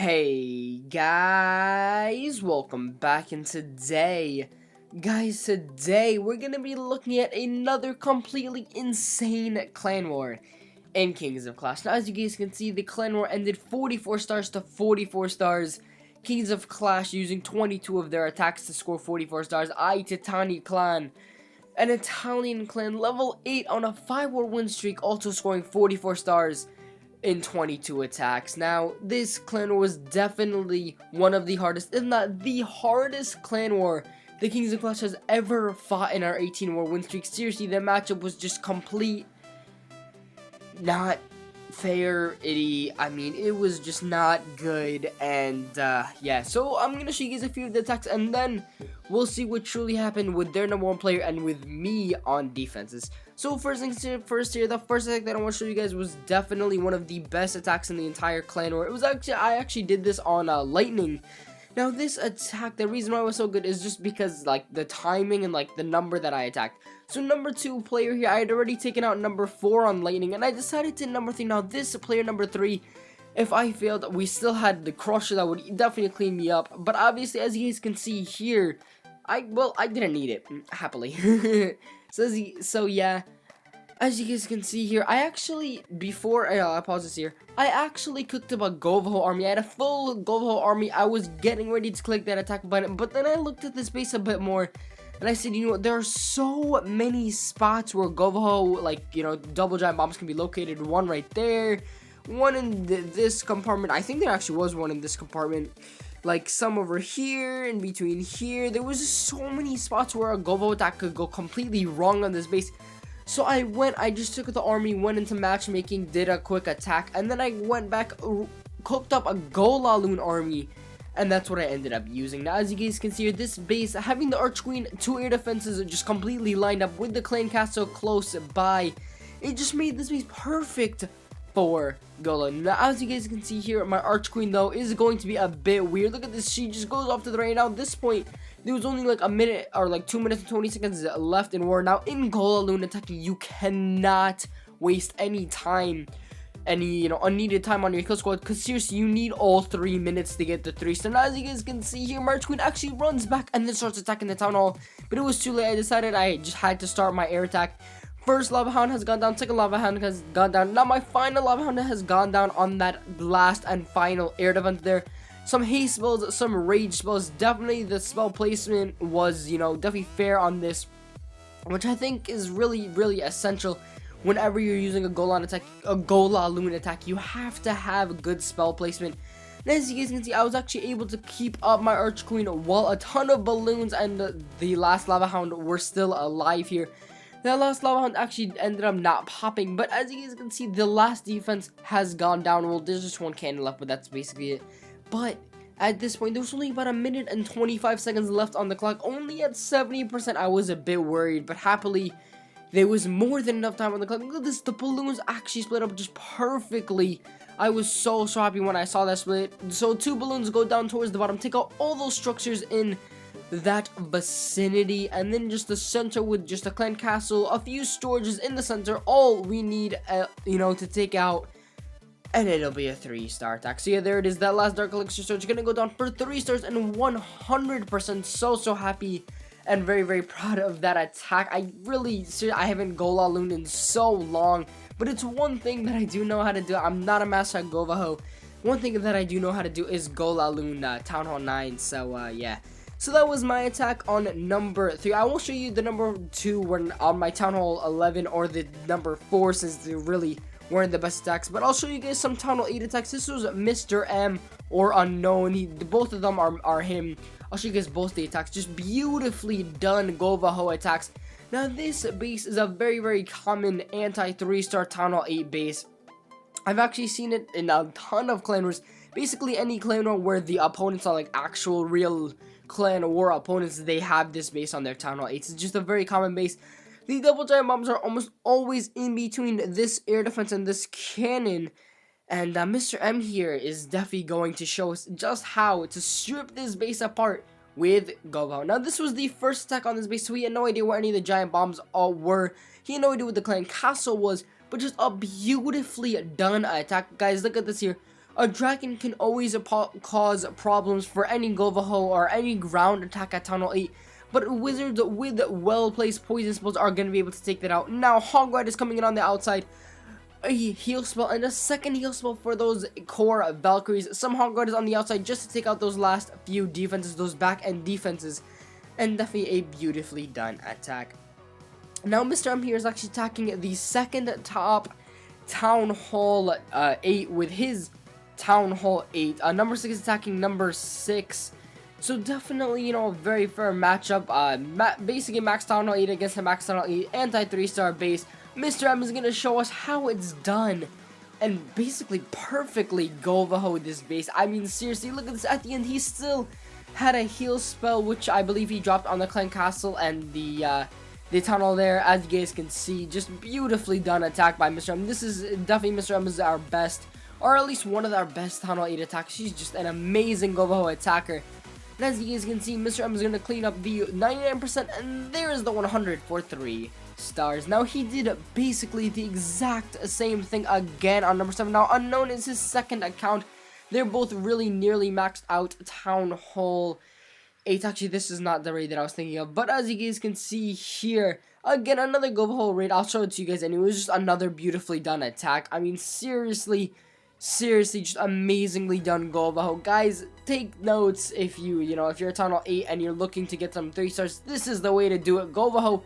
Hey guys, welcome back, and today we're gonna be looking at another completely insane clan war in Kings of Clash. Now as you guys can see, the clan war ended 44 stars to 44 stars. Kings of Clash using 22 of their attacks to score 44 stars. Titani clan, an Italian clan, level 8 on a 5-war win streak, also scoring 44 stars in 22 attacks. Now, this clan war was definitely one of the hardest, if not the hardest clan war the Kings of Clash has ever fought in our 18-war win streak. Seriously, the matchup was just complete, not fair. I mean, it was just not good. And yeah, so I'm gonna show you guys a few of the attacks, and then we'll see what truly happened with their number one player and with me on defenses. So first things first here, the first attack that I want to show you guys was definitely one of the best attacks in the entire clan war. It was actually, I actually did this on Lightning. Now this attack, the reason why it was so good is just because like the timing and like the number that I attacked. So number 2 player here, I had already taken out number 4 on Lightning, and I decided to number 3. Now this player number 3, if I failed, we still had the Crusher that would definitely clean me up. But obviously, as you guys can see here, I didn't need it, happily. So yeah, as you guys can see here, I actually, before I pause this here, I actually cooked up a Govaho army. I had a full Govaho army. I was getting ready to click that attack button, but then I looked at this base a bit more, and I said, you know what, there are so many spots where Govaho, like, you know, double giant bombs can be located. One right there, one in this compartment. I think there actually was one in this compartment. Like some over here, in between here. There was just so many spots where a Govaho attack could go completely wrong on this base. So I just took the army, went into matchmaking, did a quick attack, and then I went back, cooked up a Golaloon army, and that's what I ended up using. Now, as you guys can see here, this base, having the Arch Queen, 2 air defenses just completely lined up with the Clan Castle close by, it just made this base perfect for Golaloon. Now, as you guys can see here, my Arch Queen, though, is going to be a bit weird. Look at this, she just goes off to the right. Now, at this point, there was only like a minute, or like 2 minutes and 20 seconds left in war. Now, in Golaloon attack, you cannot waste any time, any, you know, unneeded time on your kill squad, because seriously, you need all 3 minutes to get the 3. So now, as you guys can see here, my Arch Queen actually runs back and then starts attacking the town hall, but it was too late. I decided I just had to start my air attack. First Lava Hound has gone down, second Lava Hound has gone down. Now my final Lava Hound has gone down on that last and final air defense there. Some haste spells, some rage spells. Definitely the spell placement was, you know, definitely fair on this, which I think is really, really essential whenever you're using a Golaloon attack. You have to have good spell placement. And as you guys can see, I was actually able to keep up my Arch Queen while a ton of balloons and the last Lava Hound were still alive here. That last Lava Hound actually ended up not popping, but as you guys can see, the last defense has gone down. Well, there's just one cannon left, but that's basically it. But at this point, there was only about a minute and 25 seconds left on the clock. Only at 70%, I was a bit worried, but happily, there was more than enough time on the clock. Look at this, the balloons actually split up just perfectly. I was so happy when I saw that split. So 2 balloons go down towards the bottom, take out all those structures in that vicinity, and then just the center with just a Clan Castle, a few storages in the center. All we need, you know, to take out, and it'll be a 3-star attack. So yeah, there it is. That last Dark Elixir storage gonna go down for 3 stars and 100%. So happy and very, very proud of that attack. I haven't Golaloon in so long, but it's one thing that I do know how to do. I'm not a master at Govaho. One thing that I do know how to do is Golaloon Town Hall 9. So yeah. So that was my attack on number 3. I will show you the number 2 when on my Town Hall 11, or the number 4, since they really weren't the best attacks. But I'll show you guys some Town Hall 8 attacks. This was Mr. M or Unknown. Both of them are him. I'll show you guys both the attacks. Just beautifully done Govaho attacks. Now this base is a very, very common anti-3-star Town Hall 8 base. I've actually seen it in a ton of clan wars. Basically any clan war where the opponents are like actual real clan war opponents, they have this base on their Town Hall 8. It's just a very common base. The double giant bombs are almost always in between this air defense and this cannon. And Mr. M here is definitely going to show us just how to strip this base apart with Govaho. Now this was the first attack on this base, so he had no idea where any of the giant bombs were. He had no idea what the Clan Castle was, but just a beautifully done attack. Guys, look at this here. A dragon can always cause problems for any Govaho or any ground attack at Town Hall 8, but wizards with well-placed poison spells are going to be able to take that out. Now, Hog Ride is coming in on the outside. A heal spell and a second heal spell for those core Valkyries. Some Hog Riders on the outside just to take out those last few defenses, those back-end defenses. And definitely a beautifully done attack. Now, Mr. M here is actually attacking the second top Town Hall 8 with his Town Hall 8. Number 6 is attacking number 6. So definitely, you know, a very fair matchup. Basically, Max Town Hall 8 against the Max Town Hall 8 anti-3-star base. Mr. M is going to show us how it's done. And basically perfectly Govaho this base. I mean, seriously, look at this. At the end, he still had a heal spell, which I believe he dropped on the Clan Castle and the tunnel there. As you guys can see, just beautifully done attack by Mr. M. This is definitely Mr. M is our best, or at least one of our best Town Hall 8 attacks. She's just an amazing Govaho attacker. And as you guys can see, Mr. M is going to clean up the 99%, and there is the 100 for 3 stars. Now, he did basically the exact same thing again on number 7. Now, Unknown is his second account. They're both really nearly maxed out Town Hall 8. Actually, this is not the raid that I was thinking of. But as you guys can see here, again, another Govaho raid. I'll show it to you guys, and it was just another beautifully done attack. I mean, seriously, just amazingly done Govaho. Guys, take notes if if you're a Town Hall 8 and you're looking to get some 3 stars. This is the way to do it. Govaho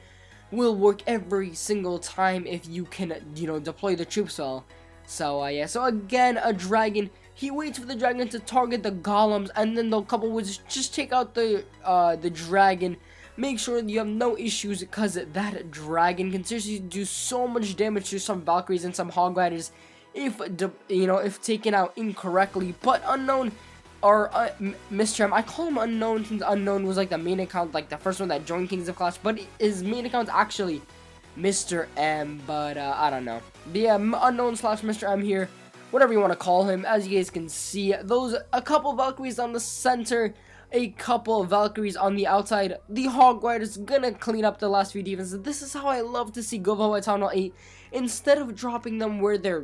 will work every single time if you can, deploy the troops well. So, yeah. So, again, a dragon. He waits for the dragon to target the golems, and then the couple wizards just take out the dragon. Make sure you have no issues, because that dragon can seriously do so much damage to some Valkyries and some Hog Riders if taken out incorrectly. But Unknown, or Mr. M, I call him Unknown since Unknown was like the main account, like the first one that joined Kings of Clash, but his main account is actually Mr. M, but I don't know. But yeah, Unknown / Mr. M here, whatever you want to call him. As you guys can see, a couple Valkyries on the center, a couple of Valkyries on the outside. The Hog Riders gonna clean up the last few defenses. This is how I love to see Govaho at Town Hall 8. Instead of dropping them where their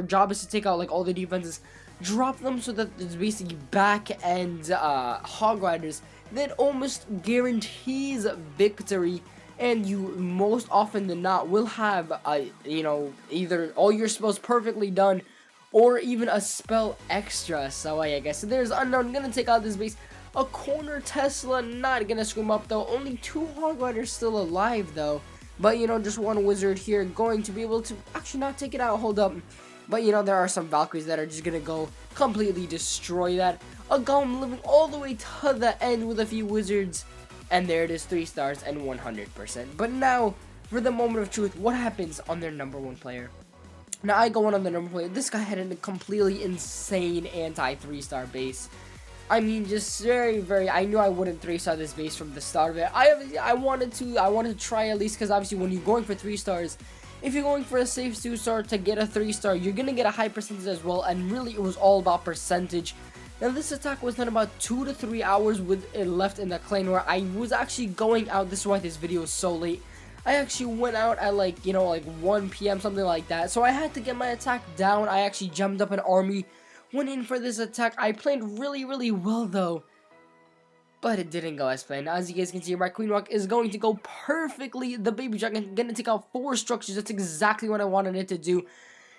job is to take out like all the defenses, drop them so that it's basically back end Hog Riders that almost guarantees victory. And you most often than not will have either all your spells perfectly done, or even a spell extra. So yeah, guys, so there's Unknown gonna take out this base. A corner Tesla not gonna screw him up though. Only 2 Hog Riders still alive though. But just one wizard here going to be able to actually not take it out. Hold up. But there are some Valkyries that are just gonna go completely destroy that. A golem living all the way to the end with a few wizards. And there it is, 3 stars and 100%. But now, for the moment of truth, what happens on their number 1 player? Now, I go on the number 1 player. This guy had a completely insane anti-3-star base. I mean, just very, I knew I wouldn't 3-star this base from the start of it. I wanted to try at least, because obviously when you're going for 3 stars, if you're going for a safe 2-star to get a 3-star, you're going to get a high percentage as well, and really it was all about percentage. Now, this attack was done about 2 to 3 hours with it left in the clan, where I was actually going out. This is why this video is so late. I actually went out at like 1 p.m. something like that. So I had to get my attack down. I actually jumped up an army, went in for this attack. I played really well though, but it didn't go as planned. As you guys can see, my Queen Rock is going to go perfectly. The Baby Dragon gonna take out 4 structures. That's exactly what I wanted it to do.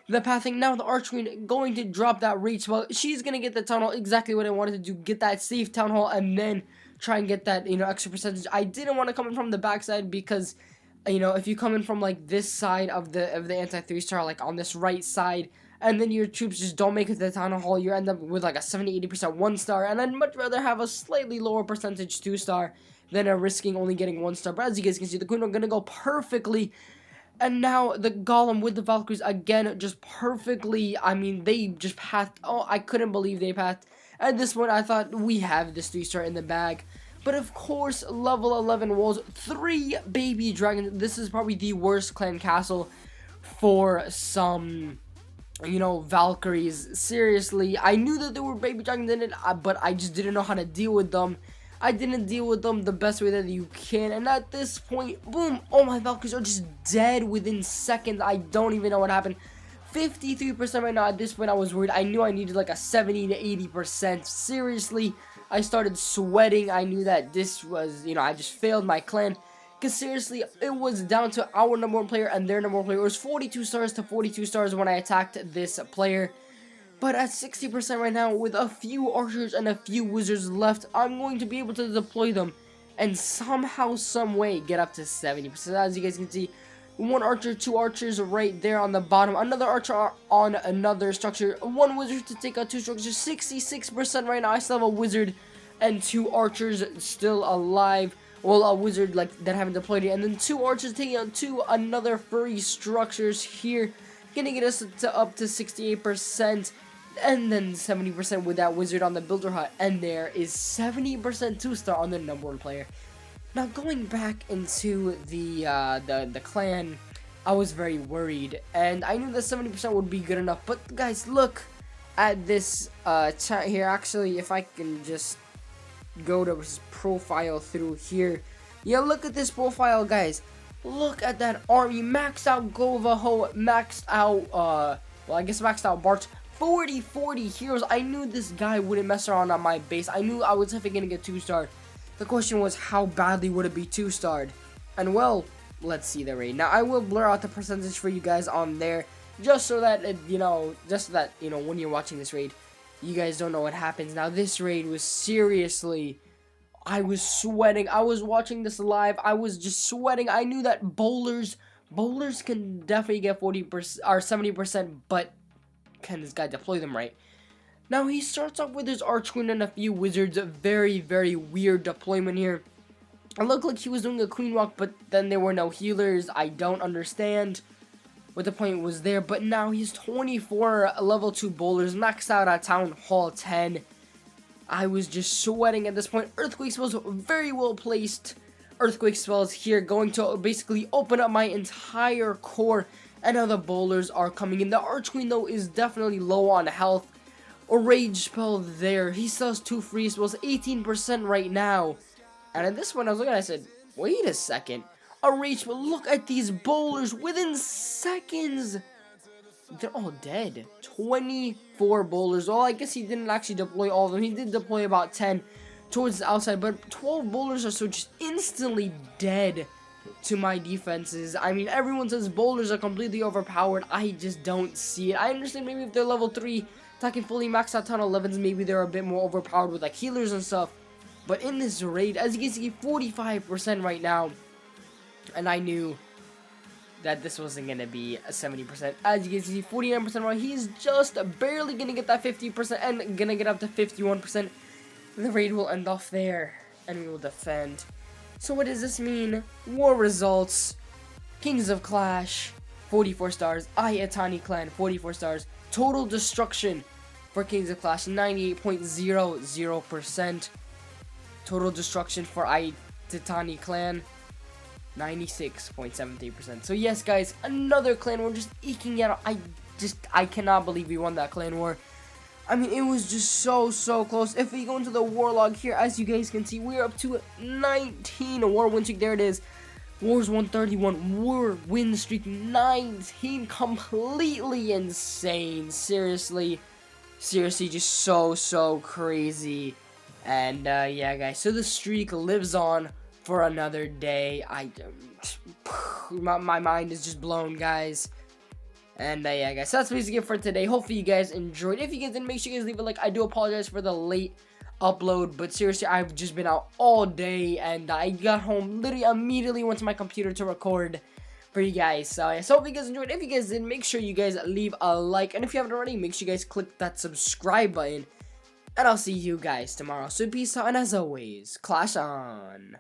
The pathing, now the Archqueen going to drop that reach spell. She's gonna get the Town Hall, exactly what I wanted to do, get that safe Town Hall, and then try and get that extra percentage. I didn't want to come in from the backside, because if you come in from like this side of the anti-3-star, like on this right side, and then your troops just don't make it to the Town Hall, you end up with like a 70-80% 1-star, and I'd much rather have a slightly lower percentage 2-star than risking only getting 1-star. But as you guys can see, the Queen are gonna go perfectly. And now the Golem with the Valkyries again, just perfectly. I mean, they just pathed. Oh, I couldn't believe they pathed. At this point, I thought we have this 3-star in the bag. But of course, level 11 walls, 3 baby dragons. This is probably the worst clan castle for some, Valkyries. Seriously, I knew that there were baby dragons in it, but I just didn't know how to deal with them. I didn't deal with them the best way that you can, and at this point, boom, all my Valkyries are just dead within seconds. I don't even know what happened. 53% right now. At this point, I was worried. I knew I needed like a 70 to 80%. Seriously, I started sweating. I knew that this was, I just failed my clan. Because seriously, it was down to our number 1 player and their number 1 player. It was 42 stars to 42 stars when I attacked this player. But at 60% right now, with a few archers and a few wizards left, I'm going to be able to deploy them and somehow, some way, get up to 70%. As you guys can see, 1 archer, 2 archers right there on the bottom, another archer on another structure, 1 wizard to take out 2 structures, 66% right now. I still have a wizard and 2 archers still alive. Well, a wizard that haven't deployed yet, and then 2 archers taking out 2 another furry structures here, gonna get us to up to 68%, and then 70% with that wizard on the builder hut, and there is 70% 2-star on the number 1 player. Now, going back into the clan, I was very worried, and I knew that 70% would be good enough. But guys, look at this chat here. Actually, if I can just go to his profile through here, yeah, look at this profile, guys. Look at that army, maxed out Govaho, maxed out maxed out Bart. 40 heroes. I knew this guy wouldn't mess around on my base. I knew I was definitely gonna get 2-star. The question was, how badly would it be 2-starred? And well, let's see the raid. Now, I will blur out the percentage for you guys on there, just so that, when you're watching this raid, you guys don't know what happens. Now, this raid was seriously, I was sweating. I was watching this live. I was just sweating. I knew that bowlers can definitely get 40% or 70%, but can this guy deploy them right? Now, he starts off with his Archqueen and a few wizards. A very, very weird deployment here. It looked like he was doing a queen walk, but then there were no healers. I don't understand what the point was there. But now he's 24 level 2 bowlers, maxed out at Town Hall 10. I was just sweating at this point. Earthquake spells very well placed. Earthquake spells here going to basically open up my entire core. And now the bowlers are coming in. The Archqueen, though, is definitely low on health. A rage spell there. He still has 2 free spells, 18% right now. And at this point, I was looking, I said, wait a second. A rage spell. Look at these bowlers within seconds. They're all dead. 24 bowlers. Well, I guess he didn't actually deploy all of them. He did deploy about 10 towards the outside, but 12 bowlers are so just instantly dead to my defenses. I mean, everyone says bowlers are completely overpowered. I just don't see it. I understand maybe if they're level 3, attacking fully maxed out Town 11s, maybe they're a bit more overpowered with like healers and stuff. But in this raid, as you can see, 45% right now. And I knew that this wasn't going to be a 70%. As you can see, 49% right. He's just barely going to get that 50% and going to get up to 51%. The raid will end off there, and we will defend. So what does this mean? War results. Kings of Clash, 44 stars. Ayatani Clan, 44 stars. Total destruction for Kings of Clash, 98.00%. Total destruction for Ayatani Clan, 96.73%. So yes, guys, another clan war just eking out. I cannot believe we won that clan war. I mean, it was just so close. If we go into the war log here, as you guys can see, we're up to 19 war win streak. There it is. Wars 131, war win streak 19, completely insane. Seriously, just so crazy. And yeah, guys, so the streak lives on for another day. My mind is just blown, guys. And yeah, guys, so that's basically it for today. Hopefully you guys enjoyed. If you guys didn't, make sure you guys leave a like. I do apologize for the late upload, but seriously, I've just been out all day, and I got home literally immediately, went to my computer to record for you guys. So yeah, so hope you guys enjoyed. If you guys did, make sure you guys leave a like, and if you haven't already, make sure you guys click that subscribe button, and I'll see you guys tomorrow. So peace out, and as always, clash on.